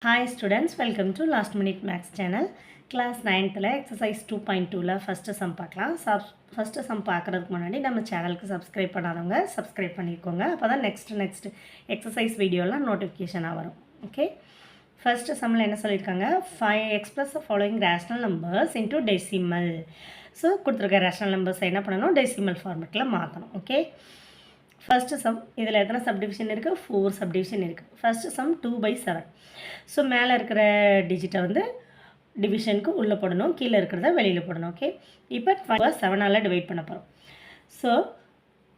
Hi students, welcome to Last Minute Maths channel. Class 9th exercise 2.2 first sum பார்க்கலாம். first sum பார்க்கறதுக்கு முன்னாடி நம்ம சேனலுக்கு subscribe பண்ணாதவங்க subscribe பண்ணிக்கோங்க. அப்பதான் next exercise வீடியோலாம் notification வரும். Okay? First sumல என்ன சொல்லிருக்காங்க? Express the following rational numbers into decimal. So கொடுத்திருக்க rational numbers என்ன பண்ணனும்? Decimal formatல மாத்தணும். Okay? First sum இதில் எத்தனை subdivision இருக்கு? 4 subdivision இருக்கு. First sum 2/7. ஸோ மேலே இருக்கிற டிஜிட்டை வந்து டிவிஷனுக்கு உள்ளே போடணும், கீழே இருக்கிறத வெளியில் போடணும். ஓகே, இப்போ 7ஆல் டிவைட் பண்ண போகிறோம். ஸோ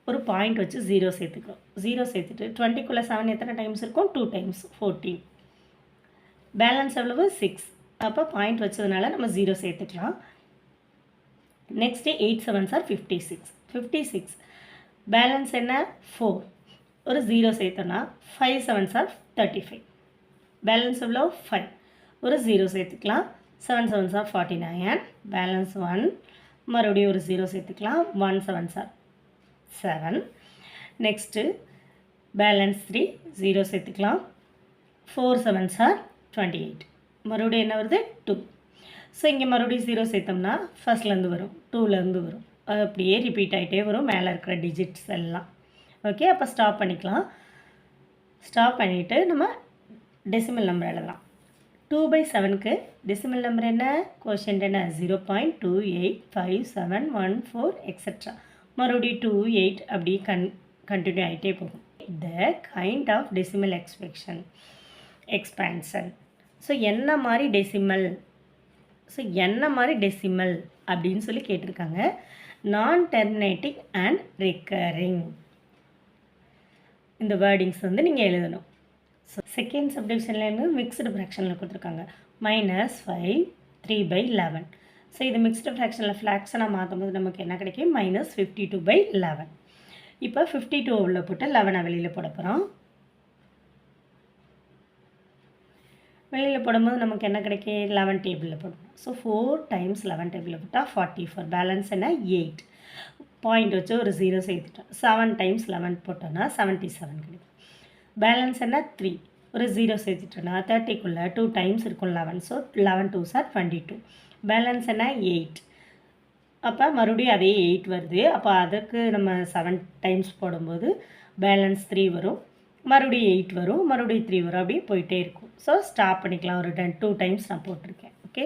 ஒரு பாயிண்ட் வச்சு 0 சேர்த்துக்கிறோம். 0 சேர்த்துட்டு 20க்குள்ளே 7 எத்தனை டைம்ஸ் இருக்கும்? 2 டைம்ஸ் 14. பேலன்ஸ் எவ்வளவு? 6. அப்போ பாயிண்ட் வச்சதுனால நம்ம 0 சேர்த்துக்கலாம். Next 8 7s are 56. 56 பேலன்ஸ் என்ன? 4. ஒரு 0 சேர்த்தோன்னா 5 7s are 35. பேலன்ஸ் எவ்வளோ? 5. ஒரு 0 சேர்த்துக்கலாம். 7 7s are 49. பேலன்ஸ் 1. மறுபடியும் ஒரு 0 சேர்த்துக்கலாம். 1 7s are 7. Next balance 3. 0 சேர்த்துக்கலாம். 4 7s are 28. மறுபடியும் என்ன வருது? 2. ஸோ இங்கே மறுபடியும் 0 சேர்த்தோம்னா ஃபஸ்ட்லேருந்து வரும், 2லேருந்து வரும், அப்படியே ரிப்பீட் ஆகிட்டே வரும் மேலே இருக்கிற டிஜிட்ஸ் எல்லாம். ஓகே, அப்போ ஸ்டாப் பண்ணிக்கலாம். ஸ்டாப் பண்ணிவிட்டு நம்ம டெசிமல் நம்பர் எழுதலாம். 2/7க்கு டெசிமல் நம்பர் என்ன? கோஷன்ட் என்ன? 0.285714 எக்ஸெட்ரா. மறுபடியும் 2 8 அப்படி கண்டினியூ ஆகிட்டே போகும். The kind of decimal expansion. So என்ன மாதிரி டெசிமல் அப்படின்னு சொல்லி கேட்டிருக்காங்க. நான் டெர்மினேட்டிங் அண்ட் ரிக்கரிங் இந்த வேர்டிங்ஸ் வந்து நீங்கள் எழுதணும். ஸோ செகண்ட் சப்டிவிஷன்லேருந்து மிக்ஸ்டு ஃப்ராக்ஷனில் கொடுத்துருக்காங்க. -5 3/11. ஸோ இது மிக்ஸ்டு ஃப்ராக்ஷனில் ஃப்ராக்ஷனாக மாற்றும் போது நமக்கு என்ன கிடைக்கும்? -52/11. இப்போ 52 உள்ள போட்டு 11 வெளியில் போட போகிறோம். வெளியில் போடும்போது நமக்கு என்ன கிடைக்கும்? 11 டேபிளில் போடணும். ஸோ 4 டைம்ஸ் 11 டேபிளில் போட்டால் 44. பேலன்ஸ் என்ன? 8. பாயிண்ட் வச்சு ஒரு 0 சேர்த்துட்டோம். 7 டைம்ஸ் 11 போட்டோன்னா 77 கிடைக்கும். பேலன்ஸ் என்ன? 3. ஒரு 0 சேர்த்துட்டோன்னா 30க்குள்ளே 2 டைம்ஸ் இருக்கும் 11. So 11 2s are 22. பேலன்ஸ் என்ன? 8. அப்போ மறுபடியும் அதே 8 வருது. அப்போ அதுக்கு நம்ம 7 டைம்ஸ் போடும்போது பேலன்ஸ் 3 வரும், மறுபடியும் 8 வரும், மறுபடியும் 3 வரும், அப்படியே போயிட்டே இருக்கும். ஸோ ஸ்டாப் பண்ணிக்கலாம். ஒரு 2 டைம்ஸ் நான் போட்டிருக்கேன். ஓகே,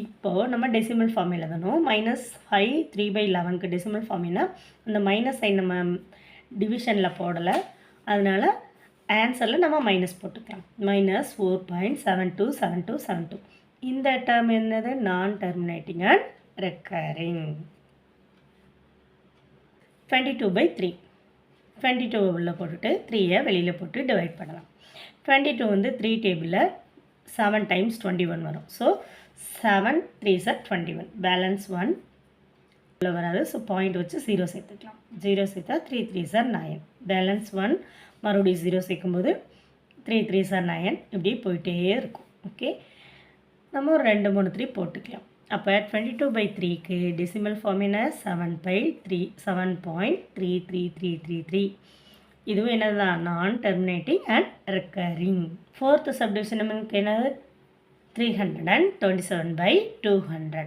இப்போது நம்ம டெசிமல் ஃபார்ம் எழுதணும். -5 3/11க்கு டெசிமல் ஃபார்ம் என்ன? அந்த மைனஸ் சைன் நம்ம டிவிஷனில் போடலை, அதனால் ஆன்சரில் நம்ம மைனஸ் போட்டுக்கலாம். -4.727272. இந்த டேர்ம் என்னது? நான் டெர்மினேட்டிங் அண்ட் ரெக்கரிங். 22/3. 22 உள்ளே போட்டுட்டு 3 வெளியில் போட்டு டிவைட் பண்ணலாம். 22 வந்து 3 டேபிளில் 7 டைம்ஸ் 21 வரும். So 7 3s are 21. பேலன்ஸ் 1 உள்ள வராது. ஸோ பாயிண்ட் வச்சு 0 சேர்த்துக்கலாம். 0 சேர்த்தா 3 3s are 9. பேலன்ஸ் 1. மறுபடியும் 0 சேர்க்கும்போது 3 3s are 9. இப்படி போயிட்டே இருக்கும். ஓகே, நம்ம ஒரு 2 3 3 போட்டுக்கலாம். அப்போ 22/3க்கு டெசிமல் ஃபார்ம் என்ன? 7.3333. இதுவும் என்னது தான்? நான் terminating and recurring. Fourth subdivision நமக்கு என்னது? 327/200.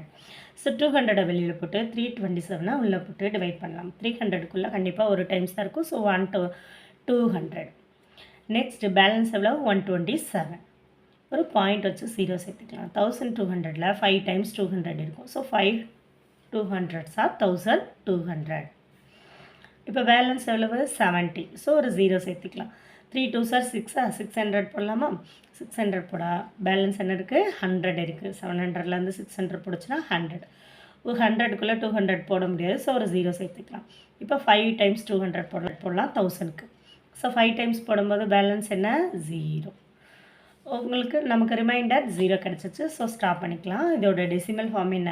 ஸோ 200 வெளியில் போட்டு 327 உள்ளே போட்டு டிவைட் பண்ணலாம். 300க்குள்ளே கண்டிப்பாக ஒரு டைம்ஸ் தான் இருக்கும். So 1 to 200. நெக்ஸ்ட் பேலன்ஸ் எவ்வளோ? 127. ஒரு பாயிண்ட் வச்சு 0 சேர்த்துக்கலாம். 1200ல் 5 டைம்ஸ் 200 இருக்கும். So 5 200s are 1200. இப்போ பேலன்ஸ் எவ்வளவு? 70. ஸோ ஒரு 0 சேர்த்துக்கலாம். 3 2s are 6. 600 போடலாமா? 600 போடா பேலன்ஸ் என்ன இருக்குது? 100 இருக்குது. 700லேருந்து 600 போடுச்சுன்னா 100. ஒரு 100க்குள்ளே 200 போட முடியாது. ஸோ ஒரு 0 சேர்த்துக்கலாம். இப்போ 5 டைம்ஸ் 200 போடலாம் 1000க்கு. ஸோ 5 டைம்ஸ் போடும்போது பேலன்ஸ் என்ன? 0. உங்களுக்கு நமக்கு ரிமைண்டர் 0 கிடச்சிச்சு. ஸோ ஸ்டாப் பண்ணிக்கலாம். இதோட டெசிமல் ஃபார்ம் என்ன?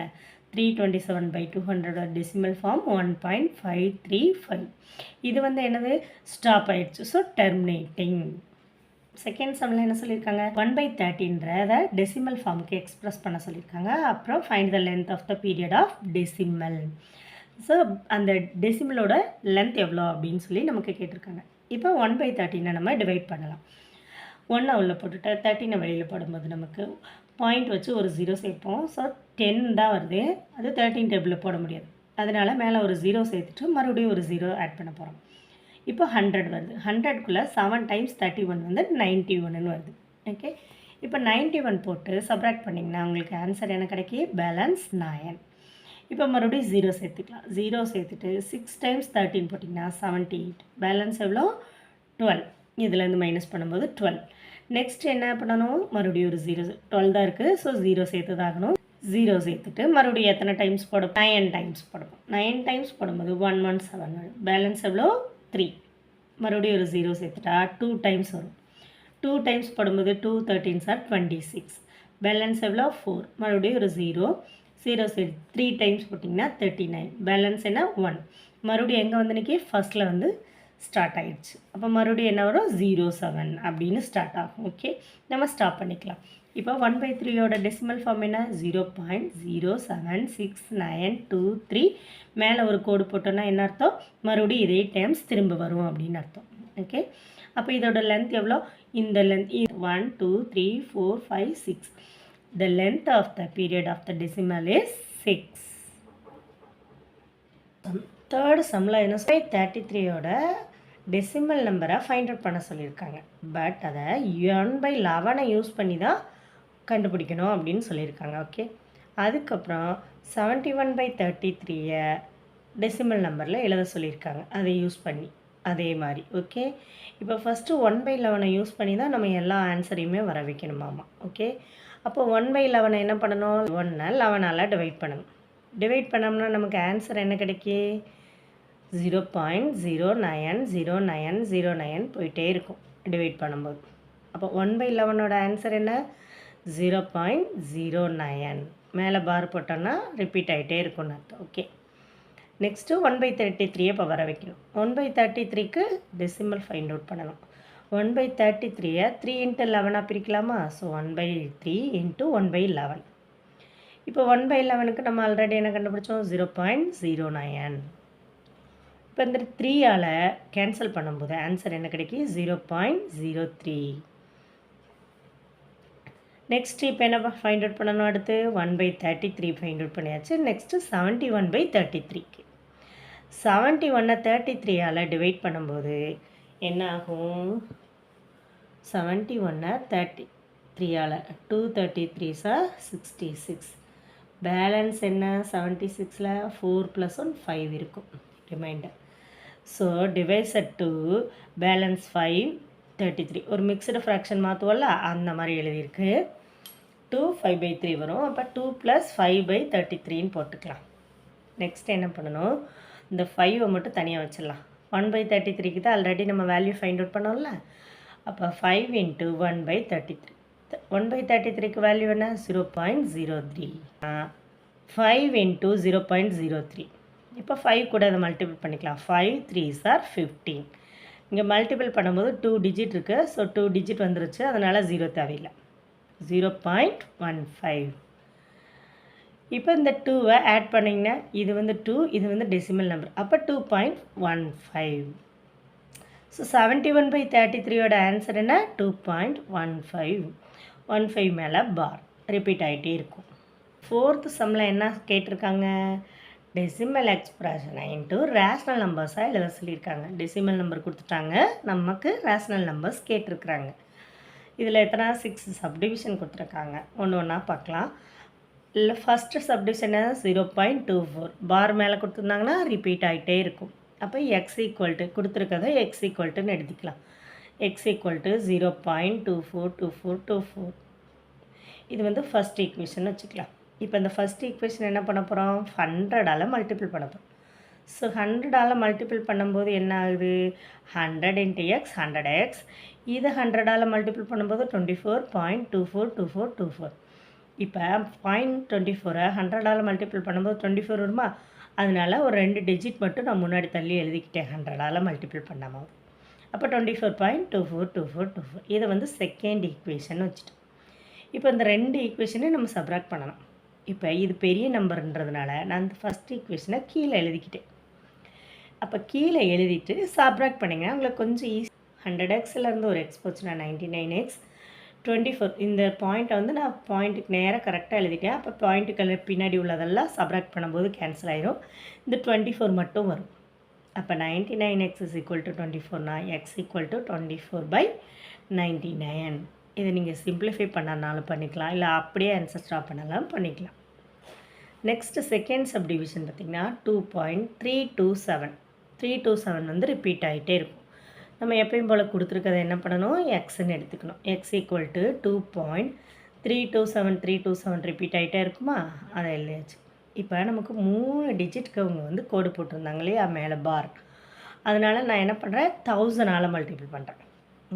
327/200 டெசிமல் ஃபார்ம் 1.535. இது வந்து என்னது? ஸ்டாப் ஆயிடுச்சு. So terminating. செகண்ட் சம்மில் என்ன சொல்லியிருக்காங்க? 1/30ன்றத டெசிமல் ஃபார்முக்கு எக்ஸ்ப்ரெஸ் பண்ண சொல்லியிருக்காங்க. அப்புறம் find the length of the period of decimal. So அந்த டெசிமலோட லென்த் எவ்வளோ அப்படின்னு சொல்லி நமக்கு கேட்டிருக்காங்க. இப்போ 1/30 நம்ம டிவைட் பண்ணலாம். 1 உள்ள போட்டுட்டு 13 வெளியில் போடும்போது நமக்கு பாயிண்ட் வச்சு ஒரு 0 சேர்ப்போம். ஸோ 10 தான் வருது. அது 13 டேபிளில் போட முடியாது. அதனால் மேலே ஒரு 0 சேர்த்துட்டு மறுபடியும் ஒரு 0 ஆட் பண்ண போகிறோம். இப்போ 100 வருது. 100க்குள்ளே 7 டைம்ஸ் 31 வந்து 91ன்னு வருது. ஓகே, இப்போ 91 போட்டு சப்ராக்ட் பண்ணிங்கன்னா உங்களுக்கு ஆன்சர் என்ன கிடைக்கும்? பேலன்ஸ் 9. இப்போ மறுபடியும் 0 சேர்த்துக்கலாம். 0 சேர்த்துட்டு 6 டைம்ஸ் 13 போட்டிங்கன்னா 78. பேலன்ஸ் எவ்வளோ? 12. இதுலேருந்து மைனஸ் பண்ணும்போது 12. நெக்ஸ்ட் என்ன பண்ணணும்? மறுபடியும் ஒரு 0, 12 தான் இருக்குது. ஸோ 0 சேர்த்து தான் ஆகணும். 0 சேர்த்துட்டு மறுபடியும் எத்தனை டைம்ஸ் போடும்? 9 டைம்ஸ் போடுவோம். 9 டைம்ஸ் போடும்போது 117 வரும். பேலன்ஸ் எவ்வளோ? 3. மறுபடியும் ஒரு 0 சேர்த்துட்டா 2 டைம்ஸ் வரும். 2 டைம்ஸ் போடும்போது 2 13s are 26. பேலன்ஸ் எவ்வளோ? 4. மறுபடியும் ஒரு 0 சேர்த்து 3 டைம்ஸ் போட்டிங்கன்னா 39. பேலன்ஸ் என்ன? 1. மறுபடியும் எங்கே வந்து நிற்கி? ஃபஸ்ட்டில் வந்து ஸ்டார்ட் ஆகிடுச்சு. அப்போ மறுபடியும் என்ன வரும்? 07 அப்படின்னு ஸ்டார்ட் ஆகும். ஓகே, நம்ம ஸ்டாப் பண்ணிக்கலாம். இப்போ 1/3யோட டெசிமல் ஃபார்ம் என்ன? 0.07692 மேலே ஒரு கோடு போட்டோன்னா என்ன அர்த்தம்? மறுபடியும் இதே டைம்ஸ் திரும்ப வரும் அப்படின்னு அர்த்தம். ஓகே, அப்போ இதோட லென்த் எவ்வளோ? இந்த length 1 2 3 4 5 6. The length of the period of the decimal is 6. Third சம்மில் என்ன 33யோட டெசிமல் நம்பரை ஃபைண்ட் அவுட் பண்ண சொல்லியிருக்காங்க. பட் அதை 1/11 யூஸ் பண்ணி தான் கண்டுபிடிக்கணும் அப்படின்னு சொல்லியிருக்காங்க. ஓகே, அதுக்கப்புறம் 71/33 டெசிமல் நம்பரில் எழுத சொல்லியிருக்காங்க. அதை யூஸ் பண்ணி அதே மாதிரி. ஓகே, இப்போ ஃபஸ்ட்டு 1/11 யூஸ் பண்ணி தான் நம்ம எல்லா ஆன்சரையுமே வர வைக்கணுமாமா. ஓகே, அப்போ 1/11 என்ன பண்ணணும்? 1 11ஆல் டிவைட் பண்ணணும். டிவைட் பண்ணோம்னா நமக்கு ஆன்சர் என்ன கிடைக்கி? 0.090909 போயிட்டே இருக்கும் டிவைட் பண்ணும்போது. அப்போ 1/11ஓட ஆன்சர் என்ன? 0.09. மேலே பார் போட்டோன்னா ரிப்பீட் ஆகிட்டே இருக்கும்னு அர்த்தம். ஓகே, நெக்ஸ்ட்டு 1/33 இப்போ வர வைக்கணும். 1/33க்கு டெசிமல் ஃபைண்ட் அவுட் பண்ணணும். 1/33 3 × 11 பிரிக்கலாமா? ஸோ 1/3 × 1/11. இப்போ 1/11க்கு நம்ம ஆல்ரெடி என்ன கண்டுபிடிச்சோம்? 0.09. இப்போ இந்த 3ஆல் கேன்சல் பண்ணும்போது ஆன்சர் என்ன கிடைக்கி? 0.03. நெக்ஸ்ட்டு இப்போ என்ன ஃபைண்ட் அவுட் பண்ணணும்? அடுத்து 1/33 ஃபைண்ட் அவுட் பண்ணியாச்சு. நெக்ஸ்ட்டு 71/33க்கு 71 33ஆல் டிவைட் பண்ணும்போது என்ன ஆகும்? 71 33ஆல் 2 33s are 66. பேலன்ஸ் என்ன? 76ல் 4 + 1 5 இருக்கும் ரிமைண்டர். ஸோ டிவைசட் டு பேலன்ஸ் 5 33. ஒரு மிக்சடு ஃப்ராக்ஷன் மாற்றுவோம்ல, அந்த மாதிரி எழுதியிருக்கு. 2 5/3 வரும். அப்போ 2 + 5/33ன்னு போட்டுக்கலாம். நெக்ஸ்ட் என்ன பண்ணணும்? இந்த 5 மட்டும் தனியாக வச்சிடலாம். 1/33க்கு தான் ஆல்ரெடி நம்ம வேல்யூ ஃபைண்ட் அவுட் பண்ணோம்ல. அப்போ 5 × 1/33. 1/33க்கு வேல்யூ என்ன? 0.03. 5 × 0.03. இப்போ 5 கூட அதை மல்டிபிள் பண்ணிக்கலாம். 5 3s are 15. இங்கே மல்டிபிள் பண்ணும்போது 2 டிஜிட் இருக்குது. ஸோ 2 டிஜிட் வந்துருச்சு, அதனால் 0 தேவையில்லை. 0.15. இப்போ இந்த 2வை ஆட் பண்ணிங்கன்னா இது வந்து 2, இது வந்து டெசிமல் நம்பர். அப்போ 2.15. ஸோ 71/33யோட ஆன்சர் என்ன? 2.15. 15 மேலே பார் ரிப்பீட் ஆகிட்டே இருக்கும். ஃபோர்த்து சம்மில் என்ன கேட்டிருக்காங்க? டெசிமல் எக்ஸ்பிரஷனை இன்ட்டு ரேஷ்னல் நம்பர்ஸாக எழுத சொல்லியிருக்காங்க. டெசிமல் நம்பர் கொடுத்துட்டாங்க, நமக்கு ரேஷ்னல் நம்பர்ஸ் கேட்டிருக்கிறாங்க. இதில் எத்தனை? 6 சப்டிவிஷன் கொடுத்துருக்காங்க. ஒன்று ஒன்றா பார்க்கலாம். இல்லை ஃபஸ்ட்டு சப்டிவிஷனை 0.24 பார் மேலே கொடுத்துருந்தாங்கன்னா ரிப்பீட் ஆகிட்டே இருக்கும். அப்போ எக்ஸ் ஈக்குவல் டு கொடுத்துருக்கதை எக்ஸ் ஈக்குவல்ட்டுன்னு எடுத்துக்கலாம். X equal to 0.242424. இது வந்து ஃபஸ்ட் ஈக்குவேஷன் வச்சுக்கலாம். இப்போ இந்த ஃபஸ்ட் ஈக்குவேஷன் என்ன பண்ண போகிறோம்? 100ஆல் மல்டிபிள் பண்ண போகிறோம். ஸோ 100ஆல் மல்டிபிள் பண்ணும்போது என்ன ஆகுது? 100 × x 100x. இது 100ஆல் மல்டிபிள் பண்ணும்போது 24.242424. இப்போ 0.24 100ஆல் மல்டிபிள் பண்ணும்போது 24 வருமா? அதனால் ஒரு 2 டிஜிட் மட்டும் நான் முன்னாடி தள்ளி எழுதிக்கிட்டேன் 100ஆல் மல்டிபிள் பண்ணாமல். அப்போ 24.242424. இதை வந்து செகண்ட் ஈக்குவேஷன் வச்சுட்டோம். இப்போ இந்த 2 ஈக்குவேஷனையும் நம்ம சப்ராக்ட் பண்ணலாம். இப்போ இது பெரிய நம்பர்ன்றதுனால நான் இந்த ஃபஸ்ட் ஈக்குவேஷனை கீழே எழுதிக்கிட்டேன். அப்போ கீழே எழுதிட்டு சப்ராக்ட் பண்ணிங்கன்னா உங்களுக்கு கொஞ்சம் ஈஸி. 100xலேருந்து ஒரு எக்ஸ் போச்சுன்னா 99x 24 இந்த பாயிண்ட்டை வந்து நான் பாயிண்ட்டுக்கு நேராக கரெக்டாக எழுதிட்டேன். அப்போ பாயிண்ட்டுக்கு பின்னாடி உள்ளதெல்லாம் சப்ராக்ட் பண்ணும்போது கேன்சல் ஆயிரும். இந்த 24 மட்டும் வரும். அப்போ 99x is equal to 24னா x equal to 24/99. இதை நீங்கள் சிம்பிளிஃபை பண்ணனாலும் பண்ணிக்கலாம், இல்லை அப்படியே ஆன்சர் ஸ்டாப் பண்ணலாம் பண்ணிக்கலாம். நெக்ஸ்ட் செகண்ட் சப்டிவிஷன் பார்த்திங்கன்னா 2.327 327 வந்து ரிப்பீட் ஆகிட்டே இருக்கும். நம்ம எப்பயும் போல் கொடுத்துருக்கதை என்ன பண்ணணும், எக்ஸ்ன்னு எடுத்துக்கணும். எக்ஸ் ஈக்குவல் டு 2.327 ரிப்பீட் ஆகிட்டே இருக்குமா, அதை எழுதியாச்சு. இப்போ நமக்கு 3 டிஜிட்க்கு அவங்க வந்து கோடு போட்டிருந்தாங்க இல்லையா மேலே பார், அதனால் நான் என்ன பண்ணுறேன் 1000ஆல் மல்டிபிள் பண்ணுறேன்.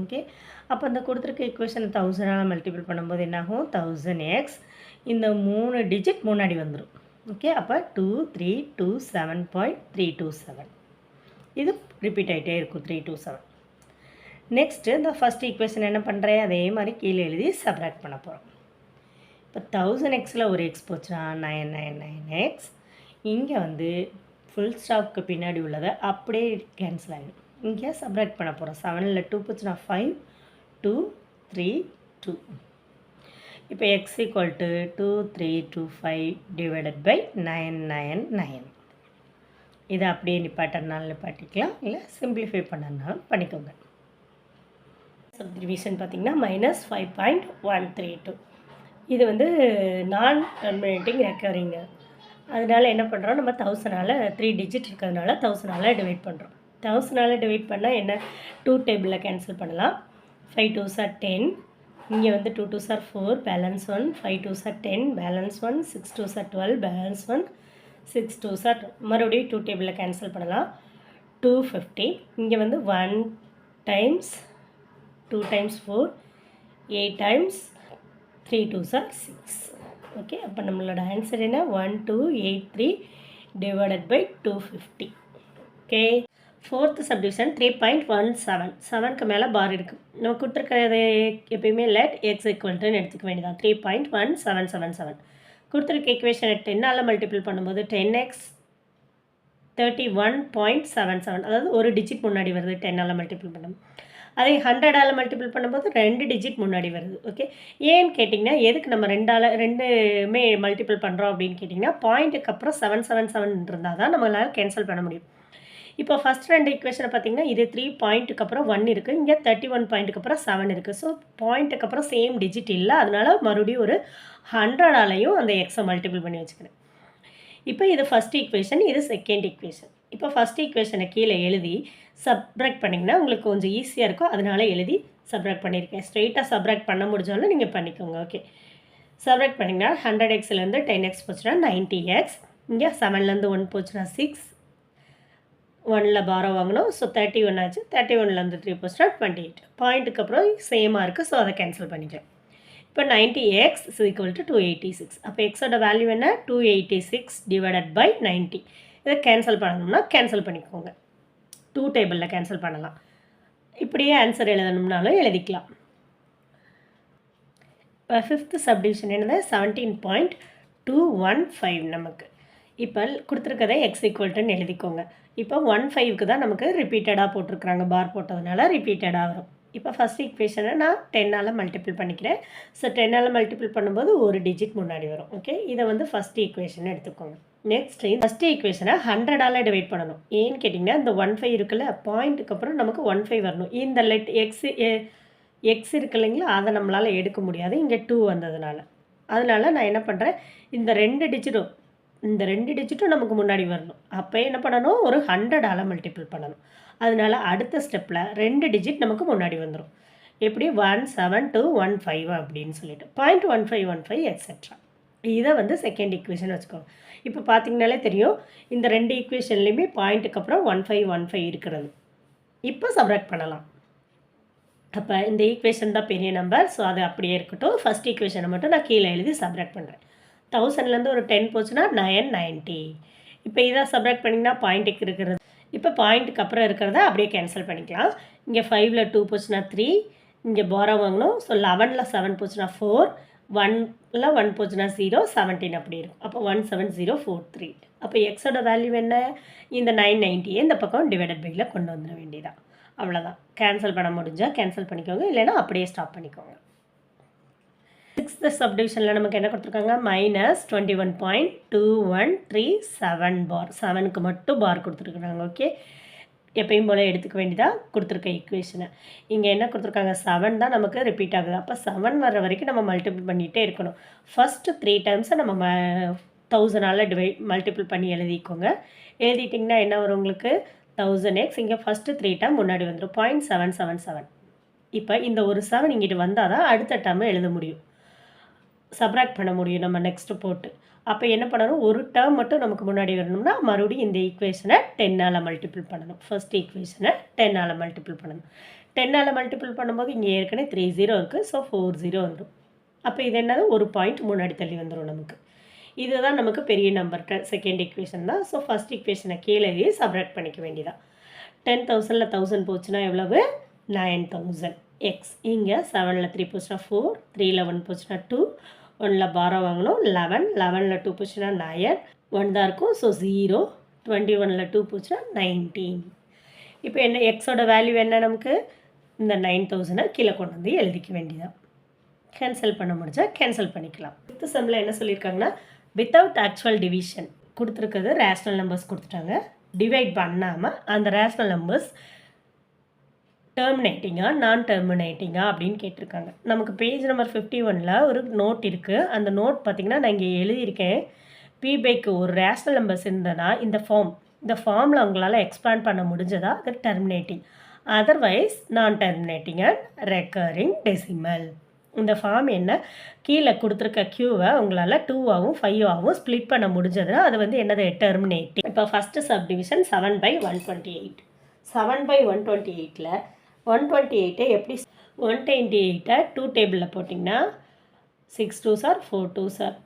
ஓகே, அப்போ இந்த கொடுத்துருக்க ஈக்குவேஷனை 1000ஆல் மல்டிபிள் பண்ணும்போது என்னாகும் 1000x, இந்த 3 டிஜிட் முன்னாடி வந்துடும். ஓகே, அப்போ 2327.327 இது ரிப்பீட் ஆகிட்டே இருக்கும் 327. நெக்ஸ்ட்டு இந்த ஃபஸ்ட் ஈக்குவேஷன் என்ன பண்ணுறேன், அதே மாதிரி கீழே எழுதி சப்ராக்ட் பண்ண போகிறோம். இப்போ 1000xல் ஒரு எக்ஸ் போச்சுன்னா 999x, இங்கே வந்து ஃபுல் ஸ்டாப்க்கு பின்னாடி உள்ளதை அப்படியே கேன்சல் ஆகிடும். இங்கே சப்ராக்ட் பண்ண போகிறோம். 7ல் 2 போச்சுன்னா 5 2 3 2. இப்போ x equal to 2325 divided by 999. இதை அப்படியே நிப்பாட்டினாலும் நிப்பாட்டிக்கலாம், இல்லை சிம்பிளிஃபை பண்ணனாலும் பண்ணிக்கோங்க. சப்டிவிஷன் பார்த்திங்கன்னா -5.132. இது வந்து நான் டெர்மினேட்டிங் ரெக்கரிங்க. அதனால் என்ன பண்ணுறோம், நம்ம 1000ஆல் 3 டிஜிட் இருக்கிறதுனால 1000ஆல் டிவைட் பண்ணுறோம். 1000ஆல் டிவைட் பண்ணால் என்ன 2 டேபிளில் கேன்சல் பண்ணலாம். 5 2s are 10, இங்கே வந்து 2 2s are 4 balance 1, 5 2s are 10 balance 1, 6 2s are 12 balance 1, 6 2s are 2. மறுபடியும் 2 டேபிளில் கேன்சல் பண்ணலாம். 250, இங்கே வந்து 1 times 2 times 4 8 times 3 2s are 6. Okay, அப்போ நம்மளோட ஆன்சர் என்ன 1283 divided by 250. Okay, fourth subdivision 3.17 7க்கு மேலே பார் இருக்குது. நம்ம கொடுத்துருக்கிறது எப்பயுமே லெட் எக்ஸ் ஈக்குவல்ட்டுன்னு எடுத்துக்க வேண்டியதான். 3.1777 கொடுத்துருக்க ஈக்குவேஷனை 10ஆல் மல்டிபிள் பண்ணும்போது 10x 31.77, அதாவது ஒரு டிஜிட் முன்னாடி வருது 10ஆல் மல்டிபிள் பண்ணும். அதே 100ஆல் மல்டிபிள் பண்ணும்போது 2 டிஜிட் முன்னாடி வருது. ஓகே, ஏன்னு கேட்டிங்கன்னா எதுக்கு நம்ம ரெண்டுமே மல்டிபிள் பண்ணுறோம் அப்படின்னு கேட்டிங்கன்னா பாயிண்ட்டுக்கு அப்புறம் 777 இருந்தால் தான் நம்மளால் கேன்சல் பண்ண முடியும். இப்போ ஃபஸ்ட் 2 ஈக்குவேஷனை பார்த்திங்கன்னா இது 3 பாயிண்ட்டுக்கு அப்புறம் 1 இருக்குது, இங்கே 31 பாயிண்ட்டுக்கு அப்புறம் 7 இருக்குது. ஸோ பாயிண்ட்டுக்கு அப்புறம் சேம் டிஜிட் இல்லை, அதனால் மறுபடியும் ஒரு 100ஆலையும் அந்த எக்ஸை மல்டிபிள் பண்ணி வச்சுக்கிறேன். இப்போ இது ஃபஸ்ட் ஈக்குவேஷன், இது செகண்ட் ஈக்குவேஷன். இப்போ ஃபஸ்ட் ஈக்குவேஷனை கீழே எழுதி சப்ராக்ட் பண்ணிங்கன்னா உங்களுக்கு கொஞ்சம் ஈஸியாக இருக்கும், அதனால எழுதி சப்ராக்ட் பண்ணியிருக்கேன். ஸ்ட்ரெயிட்டாக சப்ராக்ட் பண்ண முடிஞ்சாலும் நீங்கள் பண்ணிக்கோங்க. ஓகே, சப்ராக்ட் பண்ணிங்கன்னா 100xலேருந்து 10x போச்சுன்னா 90x, இங்கே 7லேருந்து 1 போச்சுன்னா 6, 1ல் பாரோ வாங்கணும். ஸோ 31 ஆச்சு. 31லேருந்து 3 போச்சுன்னா 28. பாயிண்ட்டுக்கு அப்புறம் சேமாக இருக்குது, ஸோ அதை கேன்சல் பண்ணிக்கிறேன். இப்போ 90x is equal to 286. அப்போ எக்ஸோட வேல்யூ என்ன 286 டிவைடட் பை 90. இதை கேன்சல் பண்ணணும்னா கேன்சல் பண்ணிக்கோங்க. 2 டேபிளில் கேன்சல் பண்ணலாம். இப்படியே ஆன்சர் எழுதணும்னாலும் எழுதிக்கலாம். இப்போ ஃபிஃப்த்து சப்டிவிஷன் என்னது 17.215 நமக்கு. இப்போ கொடுத்துருக்கதை எக்ஸ் ஈக்குவல்ட்டுன்னு எழுதிக்கோங்க. இப்போ 15க்கு தான் நமக்கு ரிப்பீட்டடாக போட்டிருக்கிறாங்க, பார் போட்டதுனால ரிப்பீட்டடாக வரும். இப்போ ஃபஸ்ட் ஈக்குவேஷனை நான் 10ஆல் மல்டிபிள் பண்ணிக்கிறேன். ஸோ 10ஆல் மல்டிபிள் பண்ணும்போது ஒரு டிஜிட் முன்னாடி வரும். ஓகே, இதை வந்து ஃபஸ்ட் ஈக்குவேஷன் எடுத்துக்கோங்க. நெக்ஸ்ட் ஃபஸ்ட் ஈக்குவேஷனை 100ஆல் டிவைட் பண்ணணும். ஏன்னு கேட்டிங்கன்னா இந்த 15 இருக்குல்ல, பாயிண்ட்டுக்கு அப்புறம் நமக்கு 15 வரணும். இந்த லெட் எக்ஸ் இருக்கு இல்லைங்களா, அதை நம்மளால் எடுக்க முடியாது இங்கே 2 வந்ததுனால. அதனால் நான் என்ன பண்ணுறேன், இந்த 2 டிஜிட்டும் நமக்கு முன்னாடி வரணும். அப்போ என்ன பண்ணணும், ஒரு 100ஆல் மல்டிபிள் பண்ணணும். அதனால் அடுத்த ஸ்டெப்பில் 2 டிஜிட் நமக்கு முன்னாடி வந்துடும். எப்படி 17215 அப்படின்னு சொல்லிட்டு 0.1515 எக்ஸெட்ரா. இதை வந்து செகண்ட் ஈக்குவேஷன் வச்சுக்கோங்க. இப்போ பார்த்தீங்கனாலே தெரியும், இந்த 2 ஈக்குவேஷன்லேயுமே பாயிண்ட்டுக்கு அப்புறம் 1515 இருக்கிறது. இப்போ சப்ராக்ட் பண்ணலாம். அப்போ இந்த ஈக்குவேஷன் தான் பெரிய நம்பர், ஸோ அது அப்படியே இருக்கட்டும். ஃபஸ்ட் ஈக்குவேஷனை மட்டும் நான் கீழே எழுதி சப்ராக்ட் பண்ணுறேன். 1000லேருந்து ஒரு 10 போச்சுன்னா 990. இப்போ இதை சப்ராக்ட் பண்ணிங்கன்னா பாயிண்ட்டுக்கு இருக்கிறது. இப்போ பாயிண்ட்டுக்கு அப்புறம் இருக்கிறத அப்படியே கேன்சல் பண்ணிக்கலாம். இங்கே 5ல் 2 போச்சுன்னா 3, இங்கே பாரோ வாங்கணும். ஸோ 11ல் 7 போச்சுன்னா 4, 1ல் 1 போச்சுன்னா 0, 17 அப்படி இருக்கும். அப்போ 17043. அப்போ எக்ஸோட வேல்யூ என்ன, இந்த 990 இந்த பக்கம் டிவைடட் பையில் கொண்டு வந்துட வேண்டியதான். அவ்வளோதான். கேன்சல் பண்ண முடிஞ்சால் கேன்சல் பண்ணிக்கோங்க, இல்லைன்னா அப்படியே ஸ்டாப் பண்ணிக்கோங்க. 6th சப்டிவிஷனில் நமக்கு என்ன கொடுத்துருக்காங்க, -21.2137 பார். 7க்கு மட்டும் பார் கொடுத்துருக்குறாங்க. ஓகே, எப்பயும் போல் எடுத்துக்க வேண்டியதாக கொடுத்துருக்க ஈக்குவேஷனை. இங்கே என்ன கொடுத்துருக்காங்க, 7 தான் நமக்கு ரிப்பீட் ஆகுது. அப்போ 7 வர்ற வரைக்கும் நம்ம மல்டிபிள் பண்ணிகிட்டே இருக்கணும். ஃபஸ்ட்டு 3 டைம்ஸை நம்ம 1000ஆல் மல்டிபிள் பண்ணி எழுதிக்கோங்க. எழுதிட்டிங்கன்னா என்ன வரும் உங்களுக்கு, 1000x. இங்கே ஃபஸ்ட்டு 3 டைம் முன்னாடி வந்துடும், 0.777. இப்போ இந்த ஒரு 7 இங்கிட்டு வந்தால் தான் அடுத்த டேர்மை எழுத முடியும், சப்ராக்ட் பண்ண முடியும் நம்ம நெக்ஸ்ட்டு போட்டு. அப்போ என்ன பண்ணணும், ஒரு டேர்ம் மட்டும் நமக்கு முன்னாடி வரணும்னா மறுபடியும் இந்த ஈக்குவேஷனை 10ஆல் மல்டிபிள் பண்ணணும். ஃபர்ஸ்ட் ஈக்குவேஷனை 10ஆல் மல்டிபிள் பண்ணணும். 10ஆல் மல்டிபிள் பண்ணும்போது இங்கே ஏற்கனவே 3 0 இருக்குது, ஸோ 4 0 வந்துடும். அப்போ இது என்னது, ஒரு பாயிண்ட் முன்னாடி தள்ளி வந்துடும் நமக்கு. இதுதான் நமக்கு பெரிய நம்பர், செகண்ட் ஈக்குவேஷன் தான். ஸோ ஃபஸ்ட் ஈக்குவேஷனை கீழே சப்ராக்ட் பண்ணிக்க வேண்டியதான். 10,000ல் 1000 போச்சுன்னா எவ்வளவு, 9000 எக்ஸ். இங்கே 7ல் 3 போச்சுன்னா 4, 3ல் 1 போச்சுன்னா 2, 1ல் பாரா வாங்கணும் 11, 11ல் 2 போச்சுன்னா 9, 1 தான் இருக்கும், ஸோ 0, 21ல் 2 போச்சுன்னா 19. இப்போ என்ன எக்ஸோட வேல்யூ என்ன, நமக்கு இந்த 9000 கீழே கொண்டு வந்து எழுதிக்க வேண்டியதான். கேன்சல் பண்ண முடிஞ்சால் கேன்சல் பண்ணிக்கலாம். 5th சம்மில் என்ன சொல்லியிருக்காங்கன்னா, வித்தவுட் ஆக்சுவல் டிவிஷன் கொடுத்துருக்கிறது, ரேஷ்னல் நம்பர்ஸ் கொடுத்துட்டாங்க. டிவைட் பண்ணாமல் அந்த ரேஷ்னல் நம்பர்ஸ் டெர்மினேட்டிங்கா நான் டெர்மினேட்டிங்கா அப்படின்னு கேட்டிருக்காங்க. நமக்கு பேஜ் நம்பர் 51ல் ஒரு நோட் இருக்குது. அந்த நோட் பார்த்திங்கன்னா நான் இங்கே எழுதியிருக்கேன், பிபைக்கு ஒரு ரேஷ்னல் நம்பர்ஸ் இருந்ததுன்னா இந்த ஃபார்மில் அவங்களால எக்ஸ்பேண்ட் பண்ண முடிஞ்சதா அது டெர்மினேட்டிங், அதர்வைஸ் நான் டெர்மினேட்டிங் அண்ட் ரெக்கரிங் டெசிமல். இந்த ஃபார்ம் என்ன, கீழே கொடுத்துருக்க க்யூவை உங்களால் 2ஆகவும் 5ஆகவும் ஸ்ப்ளிட் பண்ண முடிஞ்சதுன்னா அது வந்து என்னது, டெர்மினேட்டிங். இப்போ ஃபஸ்ட்டு சப்டிவிஷன் 7/128. 7/128ல் 128 எப்படி 128 2 டேபிளில் போட்டிங்கன்னா 6 2s are 4 2s are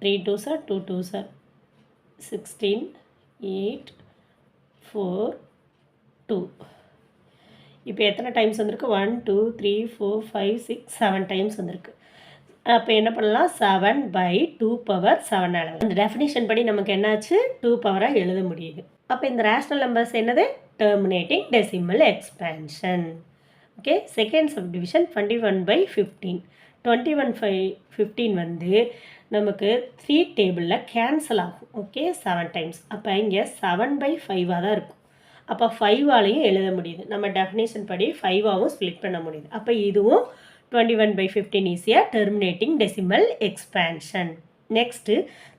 3 2s are 2 2s are 16 8 4 2. இப்போ எத்தனை டைம்ஸ் வந்திருக்கு, 1 2 3 4 5 6 7 டைம்ஸ் வந்திருக்கு. அப்போ என்ன பண்ணலாம், 7/2^7. அந்த டெஃபினிஷன் படி நமக்கு என்னாச்சு, 2 பவராக எழுத முடியுது. அப்போ இந்த ரேஷ்னல் நம்பர்ஸ் என்னது, terminating decimal expansion. Okay, second subdivision 21/15. 21/15 வந்து நமக்கு 3 டேபிளில் கேன்சல் ஆகும். Okay, 7 times. அப்போ இங்கே 7/5ஆக தான் இருக்கும். அப்போ 5ஆலையும் எழுத முடியுது, நம்ம டெஃபினேஷன் படி 5ஆகவும் ஸ்ப்ளிட் பண்ண முடியுது. அப்போ இதுவும் 21/15 ஈஸியாக terminating decimal expansion. Next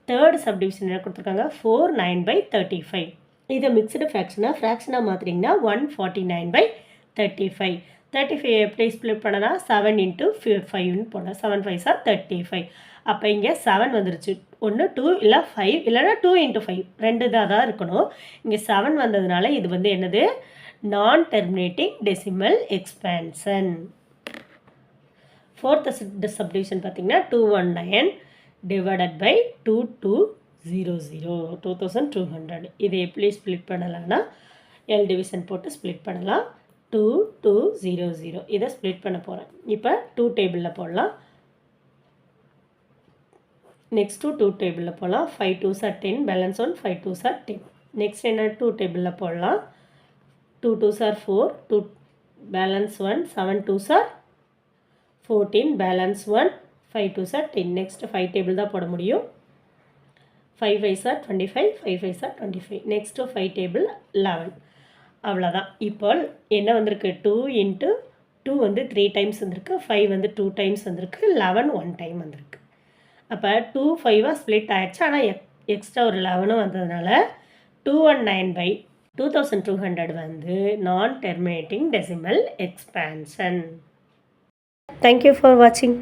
third subdivision என்ன கொடுத்துருக்காங்க, 49/35. இதை மிக்சடு ஃப்ராக்ஷனாக மாற்றிங்கன்னா 149/35. 35 எப்படி ஸ்ப்ளிட் பண்ணலாம், 7 × 5ன்னு போடலாம். 7 5s are 35. அப்போ இங்கே 7 வந்துருச்சு, ஒன்று 2 இல்லை 5, இல்லைனா 2 × 5 2 தான் இருக்கணும். இங்கே 7 வந்ததுனால இது வந்து என்னது, நான் terminating decimal expansion. Fourth subdivision பார்த்திங்கன்னா 219 டிவைடட் பை 2200 2200. இதை எப்படி ஸ்ப்ளிட் பண்ணலாம்னா எல் டிவிஷன் போட்டு ஸ்ப்ளிட் பண்ணலாம். 2200 இதை ஸ்ப்ளிட் பண்ண போகிறேன். இப்போ 2 டேபிளில் போடலாம். நெக்ஸ்ட்டு 2 டேபிளில் போடலாம். 5 2s are 10, balance 1, 5 2s are 10. Next என்ன, 2 டேபிளில் போடலாம். 2 2s are 4, 2 balance 1, 7 2s are 14, balance 1, 5 2s are 10. Next 5 table தான் போட முடியும். 5 5s are 25, 5 5s are 25. Next 5 table 11. அவ்வளோதான். இப்போ என்ன வந்திருக்கு, 2 × 2 வந்து 3 டைம்ஸ் வந்திருக்கு, 5 வந்து 2 டைம்ஸ் வந்திருக்கு, 11 1 டைம் வந்திருக்கு. அப்போ 2 5ஆக ஸ்ப்ளிட் ஆகிடுச்சு, ஆனால் எக்ஸ்ட்ரா ஒரு 11 வந்ததுனால 219/2200 வந்து நான் terminating decimal expansion. Thank you for வாட்சிங்.